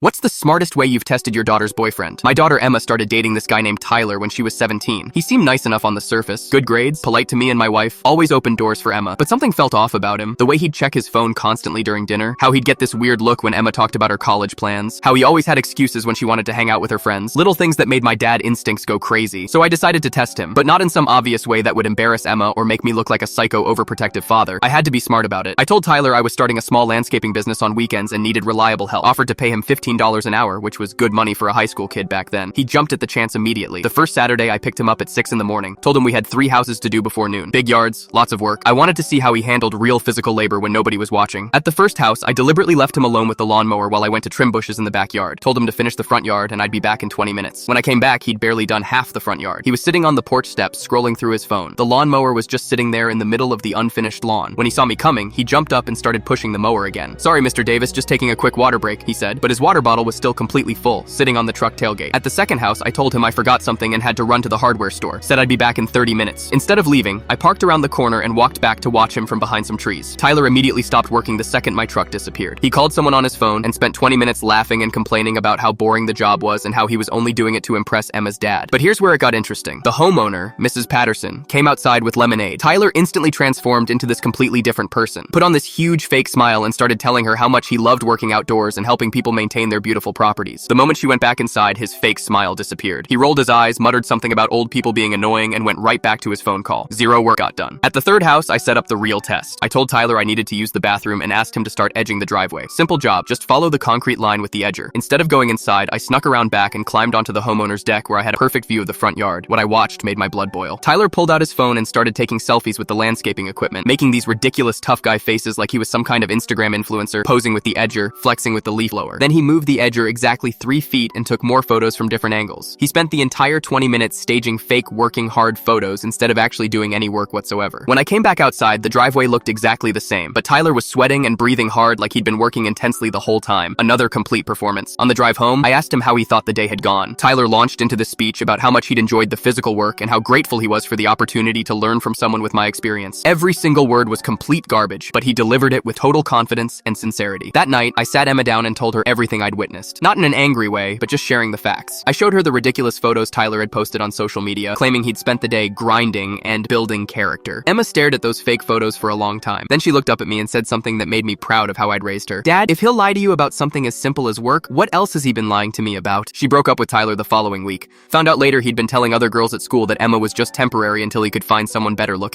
What's the smartest way you've tested your daughter's boyfriend? My daughter Emma started dating this guy named Tyler when she was 17. He seemed nice enough on the surface, good grades, polite to me and my wife, always opened doors for Emma. But something felt off about him. The way he'd check his phone constantly during dinner, how he'd get this weird look when Emma talked about her college plans, how he always had excuses when she wanted to hang out with her friends, little things that made my dad instincts go crazy. So I decided to test him, but not in some obvious way that would embarrass Emma or make me look like a psycho overprotective father. I had to be smart about it. I told Tyler I was starting a small landscaping business on weekends and needed reliable help. Offered to pay him $15 an hour, which was good money for a high school kid back then. He jumped at the chance immediately. The first Saturday, I picked him up at 6 in the morning. Told him we had 3 houses to do before noon. Big yards, lots of work. I wanted to see how he handled real physical labor when nobody was watching. At the first house, I deliberately left him alone with the lawnmower while I went to trim bushes in the backyard. Told him to finish the front yard and I'd be back in 20 minutes. When I came back, he'd barely done half the front yard. He was sitting on the porch steps, scrolling through his phone. The lawnmower was just sitting there in the middle of the unfinished lawn. When he saw me coming, he jumped up and started pushing the mower again. "Sorry, Mr. Davis, just taking a quick water break," he said, but his water bottle was still completely full, sitting on the truck tailgate. At the second house, I told him I forgot something and had to run to the hardware store. Said I'd be back in 30 minutes. Instead of leaving, I parked around the corner and walked back to watch him from behind some trees. Tyler immediately stopped working the second my truck disappeared. He called someone on his phone and spent 20 minutes laughing and complaining about how boring the job was and how he was only doing it to impress Emma's dad. But here's where it got interesting. The homeowner, Mrs. Patterson, came outside with lemonade. Tyler instantly transformed into this completely different person. Put on this huge fake smile and started telling her how much he loved working outdoors and helping people maintain their beautiful properties. The moment she went back inside, his fake smile disappeared. He rolled his eyes, muttered something about old people being annoying, and went right back to his phone call. Zero work got done. At the third house, I set up the real test. I told Tyler I needed to use the bathroom and asked him to start edging the driveway. Simple job, just follow the concrete line with the edger. Instead of going inside, I snuck around back and climbed onto the homeowner's deck where I had a perfect view of the front yard. What I watched made my blood boil. Tyler pulled out his phone and started taking selfies with the landscaping equipment, making these ridiculous tough guy faces like he was some kind of Instagram influencer, posing with the edger, flexing with the leaf blower. Then he moved the edger exactly 3 feet and took more photos from different angles. He spent the entire 20 minutes staging fake working hard photos instead of actually doing any work whatsoever. When I came back outside, the driveway looked exactly the same, but Tyler was sweating and breathing hard like he'd been working intensely the whole time. Another complete performance. On the drive home, I asked him how he thought the day had gone. Tyler launched into this speech about how much he'd enjoyed the physical work and how grateful he was for the opportunity to learn from someone with my experience. Every single word was complete garbage, but he delivered it with total confidence and sincerity. That night, I sat Emma down and told her everything I'd witnessed. Not in an angry way, but just sharing the facts. I showed her the ridiculous photos Tyler had posted on social media, claiming he'd spent the day grinding and building character. Emma stared at those fake photos for a long time. Then she looked up at me and said something that made me proud of how I'd raised her. "Dad, if he'll lie to you about something as simple as work, what else has he been lying to me about?" She broke up with Tyler the following week. Found out later he'd been telling other girls at school that Emma was just temporary until he could find someone better looking.